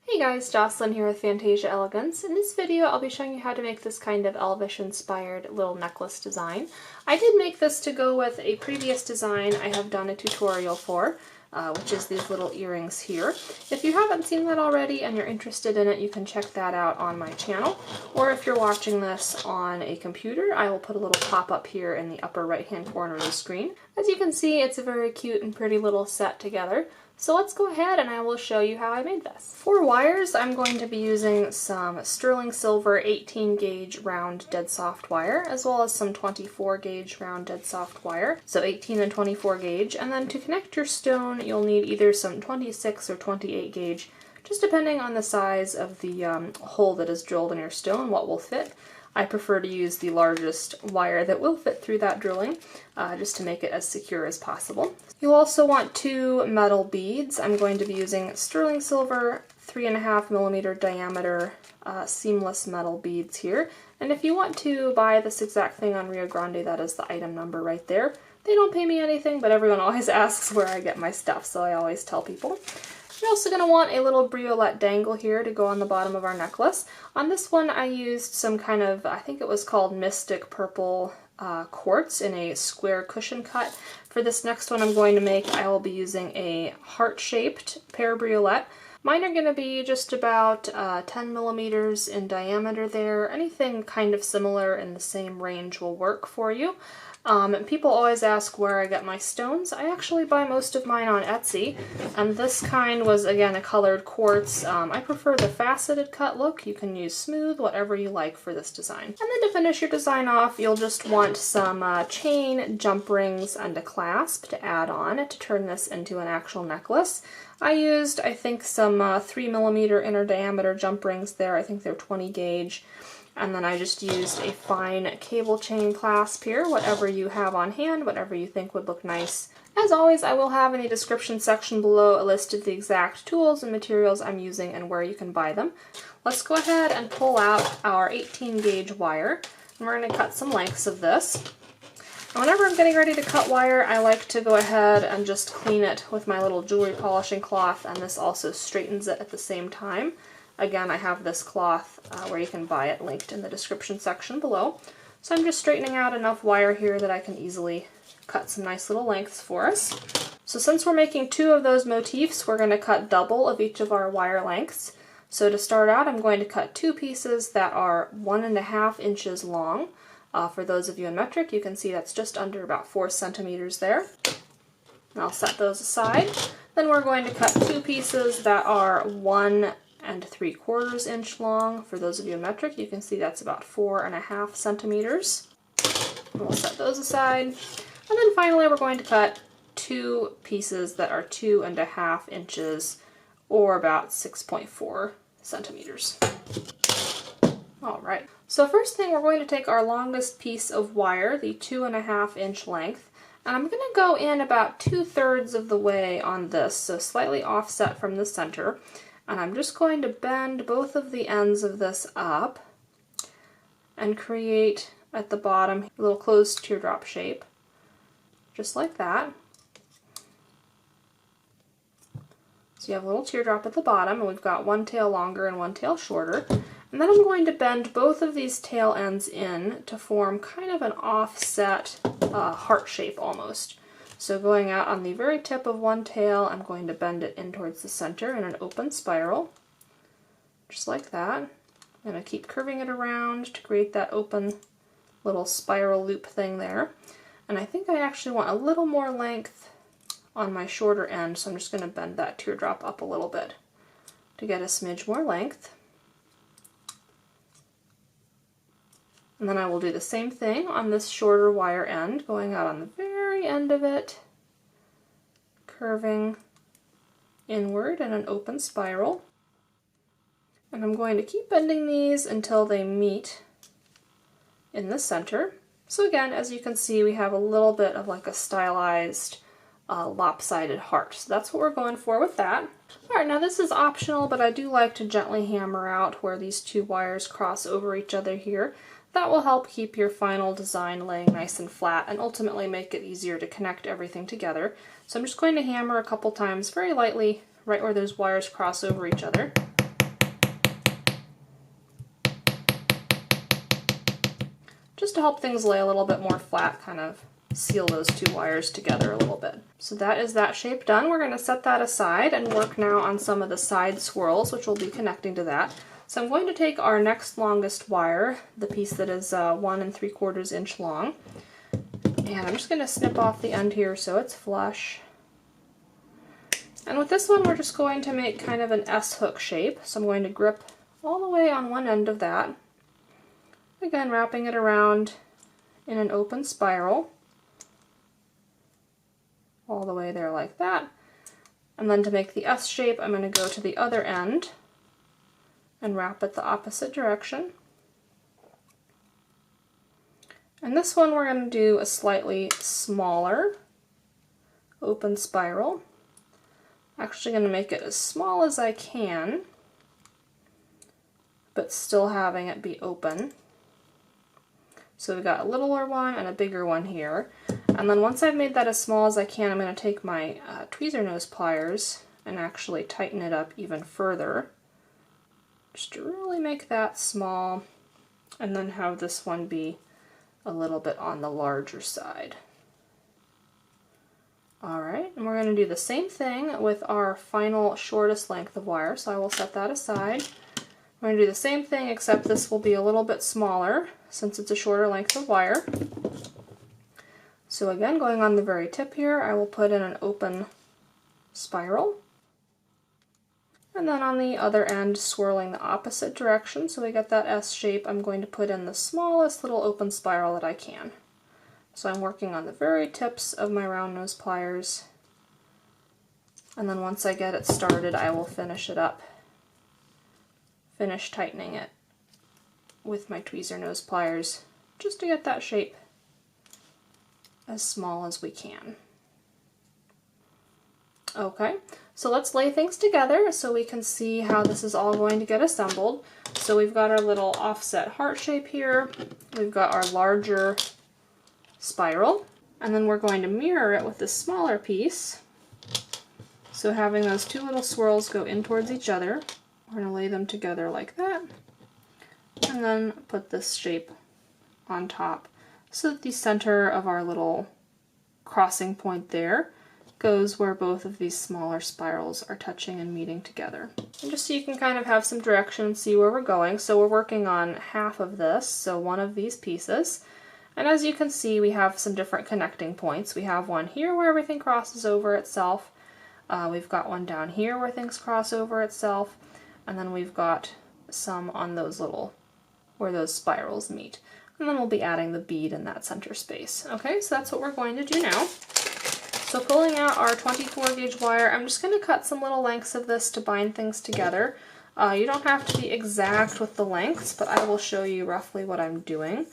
Hey guys, Jocelyn here with Fantasia Elegance. In this video I'll be showing you how to make this kind of elvish inspired little necklace design. I did make this to go with a previous design I have done a tutorial for, which is these little earrings here. If you haven't seen that already and you're interested in it, you can check that out on my channel. Or if you're watching this on a computer, I will put a little pop-up here in the upper right hand corner of the screen. As you can see, it's a very cute and pretty little set together. So let's go ahead and I will show you how I made this. For wires, I'm going to be using some sterling silver 18 gauge round dead soft wire, as well as some 24 gauge round dead soft wire, so 18 and 24 gauge. And then to connect your stone, you'll need either some 26 or 28 gauge, just depending on the size of the hole that is drilled in your stone, what will fit. I prefer to use the largest wire that will fit through that drilling, just to make it as secure as possible. You'll also want two metal beads. I'm going to be using sterling silver 3.5mm diameter seamless metal beads here. And if you want to buy this exact thing on Rio Grande, that is the item number right there. They don't pay me anything, but everyone always asks where I get my stuff, so I always tell people. You're also going to want a little briolette dangle here to go on the bottom of our necklace. On this one I used some kind of, I think it was called Mystic Purple quartz in a square cushion cut. For this next one I'm going to make, I will be using a heart-shaped Pear briolette. Mine are going to be just about 10 millimeters in diameter there. Anything kind of similar in the same range will work for you. And people always ask where I get my stones. I actually buy most of mine on Etsy, and this kind was, again, a colored quartz. I prefer the faceted cut look. You can use smooth, whatever you like for this design. And then to finish your design off, you'll just want some chain, jump rings, and a clasp to add on to turn this into an actual necklace. I used, I think, some 3mm inner diameter jump rings there. I think they're 20 gauge. And then I just used a fine cable chain clasp here, whatever you have on hand, whatever you think would look nice. As always, I will have in the description section below a list of the exact tools and materials I'm using and where you can buy them. Let's go ahead and pull out our 18 gauge wire, and we're going to cut some lengths of this. And whenever I'm getting ready to cut wire, I like to go ahead and just clean it with my little jewelry polishing cloth, and this also straightens it at the same time. Again, I have this cloth where you can buy it linked in the description section below. So I'm just straightening out enough wire here that I can easily cut some nice little lengths for us. So since we're making two of those motifs, we're going to cut double of each of our wire lengths. So to start out, I'm going to cut two pieces that are 1.5 inches long. For those of you in metric, you can see that's just under about 4 centimeters there. And I'll set those aside. Then we're going to cut two pieces that are 1 3/4 inch long. For those of you in metric, you can see that's about 4.5 centimeters. And we'll set those aside. And then finally we're going to cut two pieces that are 2.5 inches or about 6.4 centimeters. Alright, so first thing, we're going to take our longest piece of wire, the 2.5 inch length, and I'm going to go in about 2/3 of the way on this, so slightly offset from the center. And I'm just going to bend both of the ends of this up and create at the bottom a little closed teardrop shape, just like that. So you have a little teardrop at the bottom, and we've got one tail longer and one tail shorter. And then I'm going to bend both of these tail ends in to form kind of an offset heart shape almost. So going out on the very tip of one tail, I'm going to bend it in towards the center in an open spiral, just like that. I'm going to keep curving it around to create that open little spiral loop thing there. And I think I actually want a little more length on my shorter end, so I'm just going to bend that teardrop up a little bit to get a smidge more length. And then I will do the same thing on this shorter wire end, going out on the very end of it, curving inward in an open spiral. And I'm going to keep bending these until they meet in the center. So again, as you can see, we have a little bit of like a stylized lopsided heart. So that's what we're going for with that. Alright, now this is optional, but I do like to gently hammer out where these two wires cross over each other here. That will help keep your final design laying nice and flat and ultimately make it easier to connect everything together. So I'm just going to hammer a couple times very lightly right where those wires cross over each other. just to help things lay a little bit more flat, kind of seal those two wires together a little bit. So that is that shape done. We're going to set that aside and work now on some of the side swirls, which will be connecting to that. So I'm going to take our next longest wire, the piece that is 1 3/4 inch long, and I'm just going to snip off the end here so it's flush. And with this one, we're just going to make kind of an S-hook shape. So I'm going to grip all the way on one end of that. Again, wrapping it around in an open spiral. All the way there like that. And then to make the S shape, I'm going to go to the other end and wrap it the opposite direction. And this one we're going to do a slightly smaller open spiral. Actually going to make it as small as I can, but still having it be open. So we've got a littler one and a bigger one here. And then once I've made that as small as I can, I'm going to take my tweezer nose pliers and actually tighten it up even further, just to really make that small, and then have this one be a little bit on the larger side. Alright, and we're going to do the same thing with our final shortest length of wire, so I will set that aside. We're going to do the same thing, except this will be a little bit smaller since it's a shorter length of wire. So again, going on the very tip here, I will put in an open spiral. And then on the other end, swirling the opposite direction so we get that S shape, I'm going to put in the smallest little open spiral that I can. So I'm working on the very tips of my round nose pliers. And then once I get it started, I will finish it up. Finish tightening it with my tweezer nose pliers just to get that shape as small as we can. Okay, so let's lay things together so we can see how this is all going to get assembled. So we've got our little offset heart shape here, we've got our larger spiral, and then we're going to mirror it with this smaller piece. So having those two little swirls go in towards each other, we're going to lay them together like that, and then put this shape on top so that the center of our little crossing point there goes where both of these smaller spirals are touching and meeting together. And just so you can kind of have some direction and see where we're going, so we're working on half of this, so one of these pieces. And as you can see, we have some different connecting points. We have one here where everything crosses over itself. We've got one down here where things cross over itself. And then we've got some on those little, where those spirals meet. And then we'll be adding the bead in that center space. Okay, so that's what we're going to do now. So pulling out our 24 gauge wire, I'm just going to cut some little lengths of this to bind things together. You don't have to be exact with the lengths, but I will show you roughly what I'm doing.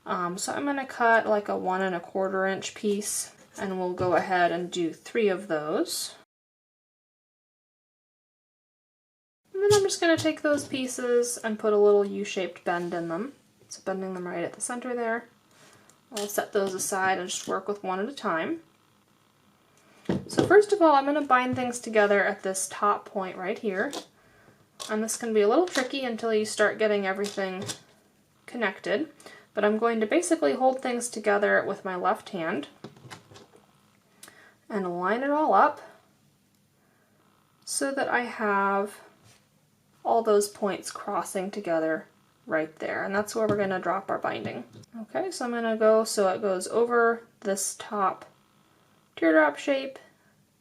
So I'm going to cut like a 1 1/4 inch piece, and we'll go ahead and do 3 of those. And then I'm just going to take those pieces and put a little U-shaped bend in them. So bending them right at the center there. I'll set those aside and just work with one at a time. So first of all, I'm going to bind things together at this top point right here. And this can be a little tricky until you start getting everything connected. But I'm going to basically hold things together with my left hand and line it all up so that I have all those points crossing together right there. And that's where we're going to drop our binding. Okay, so I'm going to go so it goes over this top teardrop shape,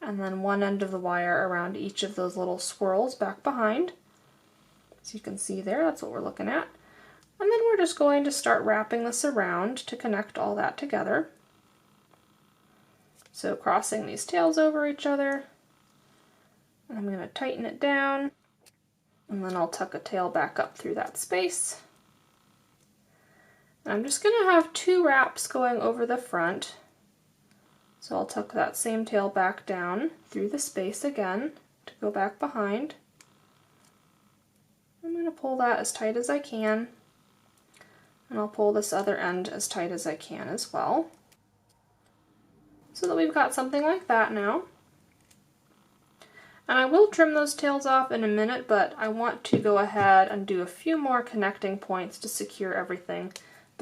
and then one end of the wire around each of those little swirls back behind. So you can see there, that's what we're looking at. And then we're just going to start wrapping this around to connect all that together. So crossing these tails over each other, and I'm going to tighten it down, and then I'll tuck a tail back up through that space. And I'm just going to have 2 wraps going over the front. So I'll tuck that same tail back down through the space again to go back behind. I'm going to pull that as tight as I can, and I'll pull this other end as tight as I can as well. So that we've got something like that now. And I will trim those tails off in a minute, but I want to go ahead and do a few more connecting points to secure everything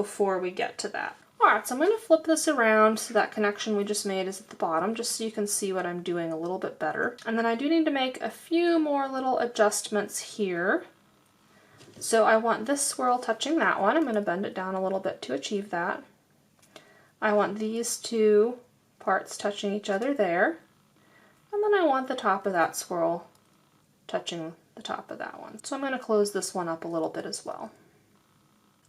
before we get to that. Alright, so I'm going to flip this around so that connection we just made is at the bottom, just so you can see what I'm doing a little bit better. And then I do need to make a few more little adjustments here. So I want this swirl touching that one. I'm going to bend it down a little bit to achieve that. I want these two parts touching each other there. And then I want the top of that swirl touching the top of that one. So I'm going to close this one up a little bit as well.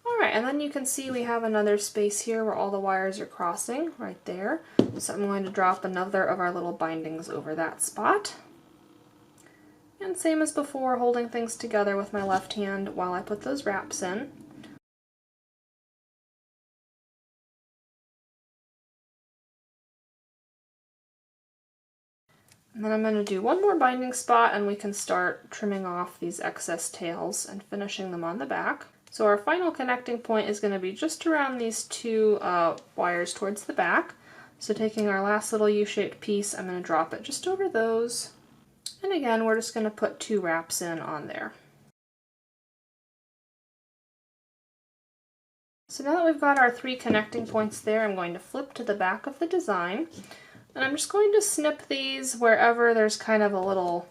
Alright, and then you can see we have another space here where all the wires are crossing, right there. So I'm going to drop another of our little bindings over that spot. And same as before, holding things together with my left hand while I put those wraps in. And then I'm going to do one more binding spot and we can start trimming off these excess tails and finishing them on the back. So our final connecting point is going to be just around these two wires towards the back. So taking our last little U-shaped piece, I'm going to drop it just over those. And again, we're just going to put two wraps in on there. So now that we've got our three connecting points there, I'm going to flip to the back of the design. And I'm just going to snip these wherever there's kind of a little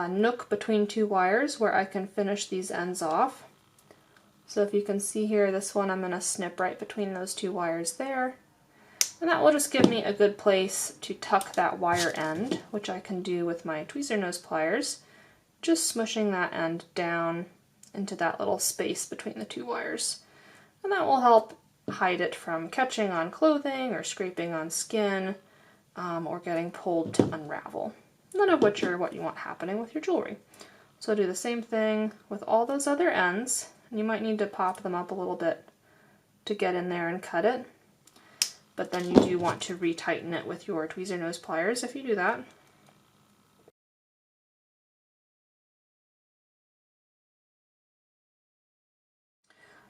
nook between two wires where I can finish these ends off. So if you can see here, this one I'm going to snip right between those two wires there. And that will just give me a good place to tuck that wire end, which I can do with my tweezer nose pliers, just smushing that end down into that little space between the two wires. And that will help hide it from catching on clothing or scraping on skin or getting pulled to unravel. None of which are what you want happening with your jewelry. So I'll do the same thing with all those other ends. And you might need to pop them up a little bit to get in there and cut it. But then you do want to retighten it with your tweezer nose pliers if you do that.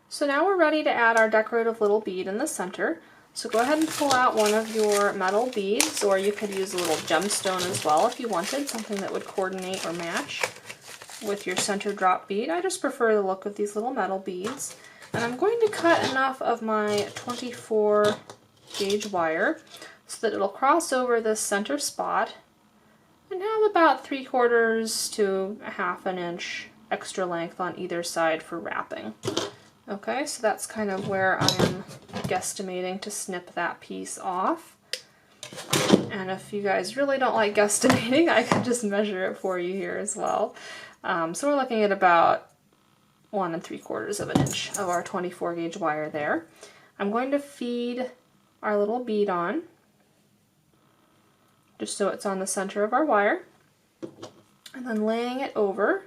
So now we're ready to add our decorative little bead in the center. So go ahead and pull out one of your metal beads, or you could use a little gemstone as well if you wanted, something that would coordinate or match with your center drop bead. I just prefer the look of these little metal beads. And I'm going to cut enough of my 24 gauge wire so that it'll cross over this center spot and have about 3/4 to 1/2 inch extra length on either side for wrapping. Okay, so that's kind of where I am guesstimating to snip that piece off. And if you guys really don't like guesstimating, I can just measure it for you here as well. So we're looking at about 1 3/4 inch of our 24 gauge wire there. I'm going to feed our little bead on, just so it's on the center of our wire, and then laying it over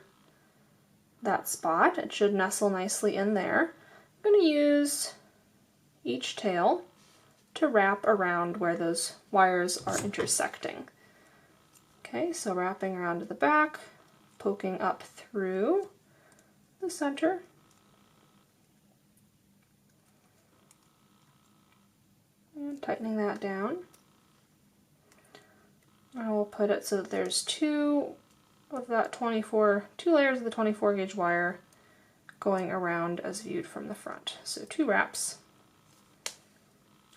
that spot. It should nestle nicely in there. I'm going to use each tail to wrap around where those wires are intersecting. Okay, so wrapping around to the back, poking up through the center. And tightening that down. I will put it so that there's two layers of the 24 gauge wire going around as viewed from the front. So 2 wraps.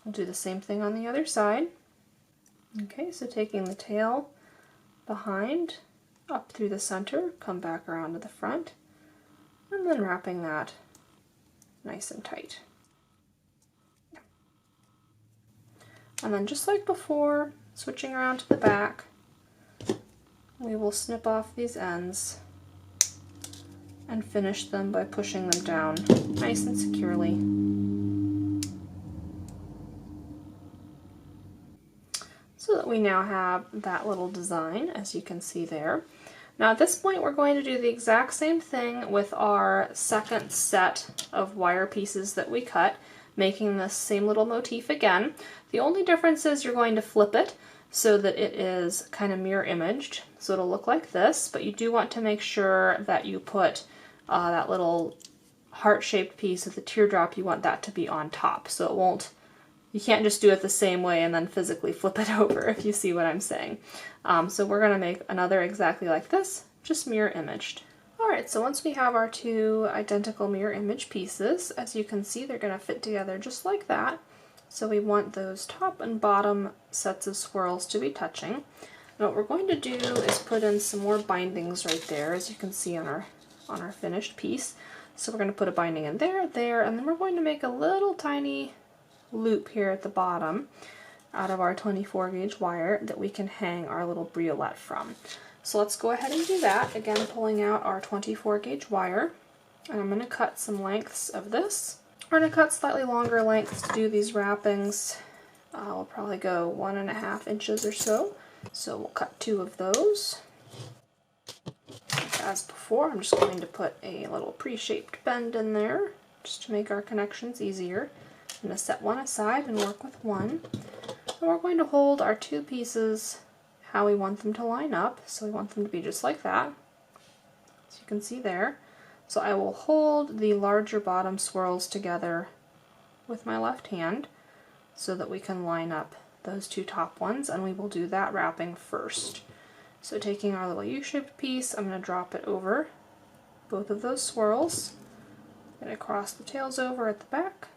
I'll do the same thing on the other side. Okay, so taking the tail behind, up through the center, come back around to the front, and then wrapping that nice and tight. And then just like before, switching around to the back, we will snip off these ends and finish them by pushing them down nice and securely. So that we now have that little design, as you can see there. Now at this point we're going to do the exact same thing with our second set of wire pieces that we cut, making this same little motif again. The only difference is you're going to flip it so that it is kind of mirror imaged, so it'll look like this, but you do want to make sure that you put that little heart-shaped piece with the teardrop, you want that to be on top, so it won't, you can't just do it the same way and then physically flip it over, if you see what I'm saying. So we're going to make another exactly like this, just mirror imaged. Alright, Alright, so once we have our two identical mirror image pieces, as you can see, they're going to fit together just like that. So we want those top and bottom sets of swirls to be touching. Now what we're going to do is put in some more bindings right there, as you can see on our finished piece. So we're going to put a binding in there, there, and then we're going to make a little tiny loop here at the bottom out of our 24 gauge wire that we can hang our little briolette from. So let's go ahead and do that, again pulling out our 24 gauge wire, and I'm going to cut some lengths of this. We're going to cut slightly longer lengths to do these wrappings. We'll probably go 1.5 inches or so. So we'll cut 2 of those. As before, I'm just going to put a little pre-shaped bend in there just to make our connections easier. I'm going to set one aside and work with one. And we're going to hold our 2 pieces how we want them to line up. So we want them to be just like that, as you can see there. So I will hold the larger bottom swirls together with my left hand so that we can line up those 2 top ones, and we will do that wrapping first. So taking our little U-shaped piece, I'm going to drop it over both of those swirls. I'm going to cross the tails over at the back,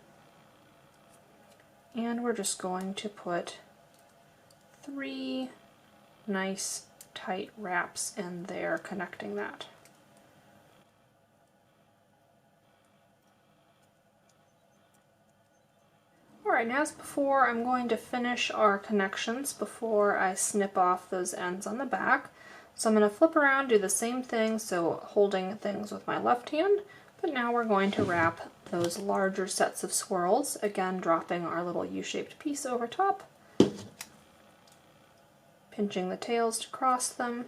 and we're just going to put 3 nice tight wraps in there connecting that. Alright, now as before, I'm going to finish our connections before I snip off those ends on the back. So I'm going to flip around, do the same thing, so holding things with my left hand, but now we're going to wrap those larger sets of swirls, again dropping our little U-shaped piece over top, pinching the tails to cross them,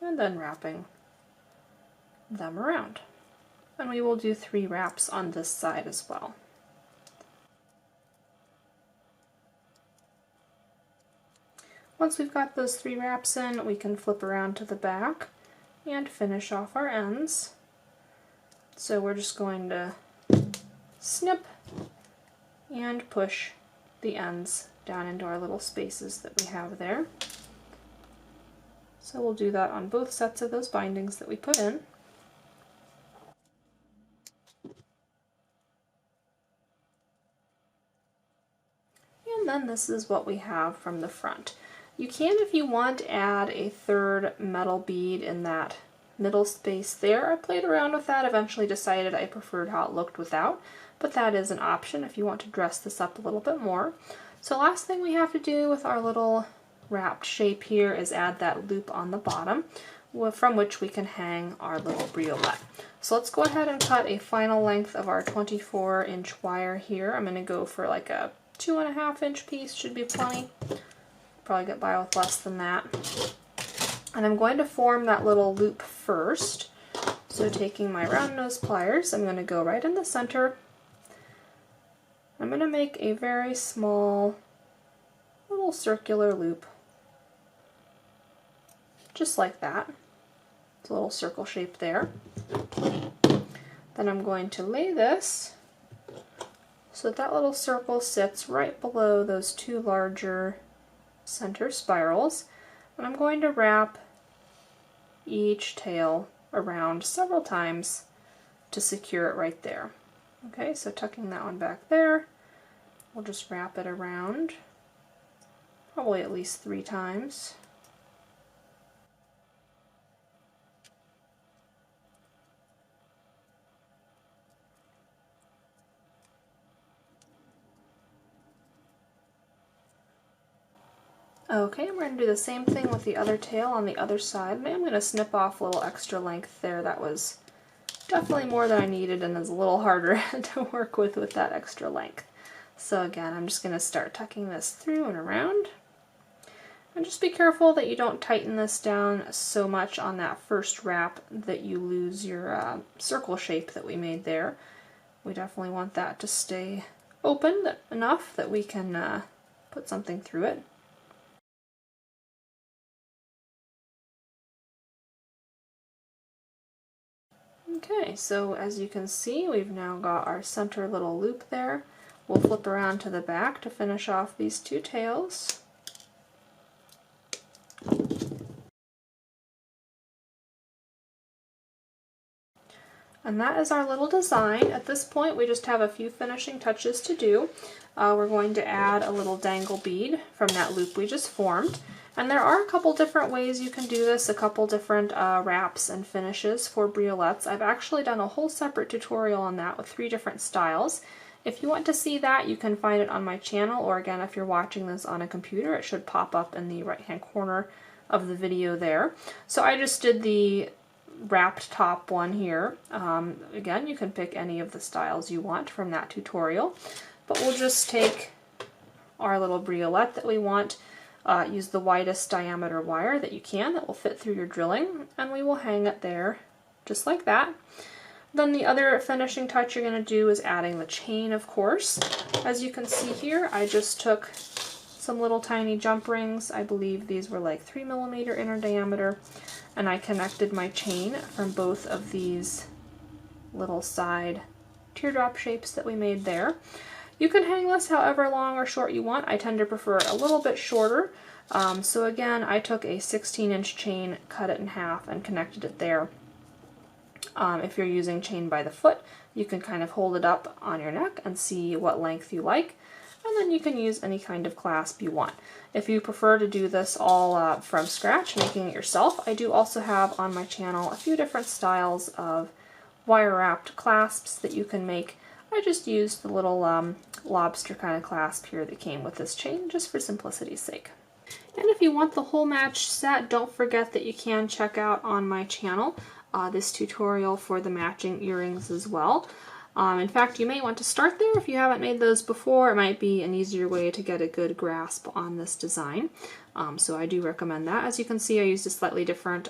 and then wrapping them around. And we will do 3 wraps on this side as well. Once we've got those 3 wraps in, we can flip around to the back and finish off our ends. So we're just going to snip and push the ends down into our little spaces that we have there. So we'll do that on both sets of those bindings that we put in. And then this is what we have from the front. You can, if you want, add a 3rd metal bead in that middle space there. I played around with that, eventually decided I preferred how it looked without, but that is an option if you want to dress this up a little bit more. So last thing we have to do with our little wrapped shape here is add that loop on the bottom, from which we can hang our little briolette. So let's go ahead and cut a final length of our 24-inch wire here. I'm going to go for like a 2.5-inch piece, should be plenty. Probably get by with less than that. And I'm going to form that little loop first. So taking my round nose pliers, I'm going to go right in the center. I'm going to make a very small little circular loop, just like that. It's a little circle shape there. Then I'm going to lay this so that little circle sits right below those 2 larger center spirals, and I'm going to wrap each tail around several times to secure it right there. Okay, so tucking that one back there, we'll just wrap it around probably at least 3 times. Okay, we're going to do the same thing with the other tail on the other side. And I'm going to snip off a little extra length there. That was definitely more than I needed and is a little harder to work with that extra length. So again, I'm just going to start tucking this through and around. And just be careful that you don't tighten this down so much on that first wrap that you lose your circle shape that we made there. We definitely want that to stay open enough that we can put something through it. Okay, so as you can see, we've now got our center little loop there. We'll flip around to the back to finish off these 2 tails. And that is our little design. At this point, we just have a few finishing touches to do. We're going to add a little dangle bead from that loop we just formed. And there are a couple different ways you can do this, a couple different wraps and finishes for briolettes. I've actually done a whole separate tutorial on that with 3 different styles. If you want to see that, you can find it on my channel, or again, if you're watching this on a computer, it should pop up in the right-hand corner of the video there. So I just did the wrapped top one here. Again, you can pick any of the styles you want from that tutorial, but we'll just take our little briolette that we want, use the widest diameter wire that you can that will fit through your drilling, and we will hang it there just like that. Then the other finishing touch you're going to do is adding the chain, of course. As you can see here, I just took some little tiny jump rings. I believe these were like 3mm inner diameter, and I connected my chain from both of these little side teardrop shapes that we made there. You can hang this however long or short you want. I tend to prefer it a little bit shorter. So again, I took a 16-inch chain, cut it in half, and connected it there. If you're using chain by the foot, you can kind of hold it up on your neck and see what length you like, and then you can use any kind of clasp you want. If you prefer to do this all from scratch, making it yourself, I do also have on my channel a few different styles of wire-wrapped clasps that you can make. I just used the little lobster kind of clasp here that came with this chain, just for simplicity's sake. And if you want the whole match set, don't forget that you can check out on my channel this tutorial for the matching earrings as well. In fact, you may want to start there if you haven't made those before. It might be an easier way to get a good grasp on this design. So I do recommend that. As you can see, I used a slightly different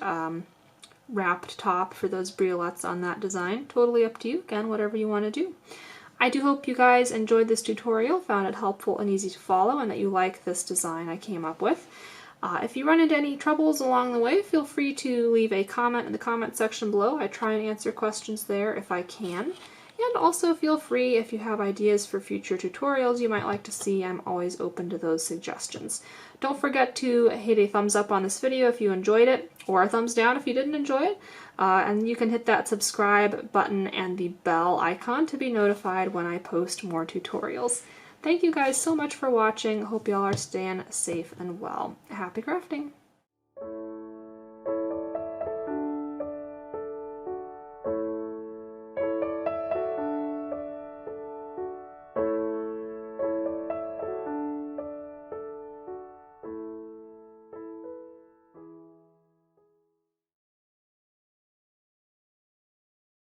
wrapped top for those briolettes on that design. Totally up to you. Again, whatever you want to do. I do hope you guys enjoyed this tutorial, found it helpful and easy to follow, and that you like this design I came up with. If you run into any troubles along the way, feel free to leave a comment in the comment section below. I try and answer questions there if I can. And also feel free, if you have ideas for future tutorials you might like to see, I'm always open to those suggestions. Don't forget to hit a thumbs up on this video if you enjoyed it, or a thumbs down if you didn't enjoy it. And you can hit that subscribe button and the bell icon to be notified when I post more tutorials. Thank you guys so much for watching. Hope y'all are staying safe and well. Happy crafting!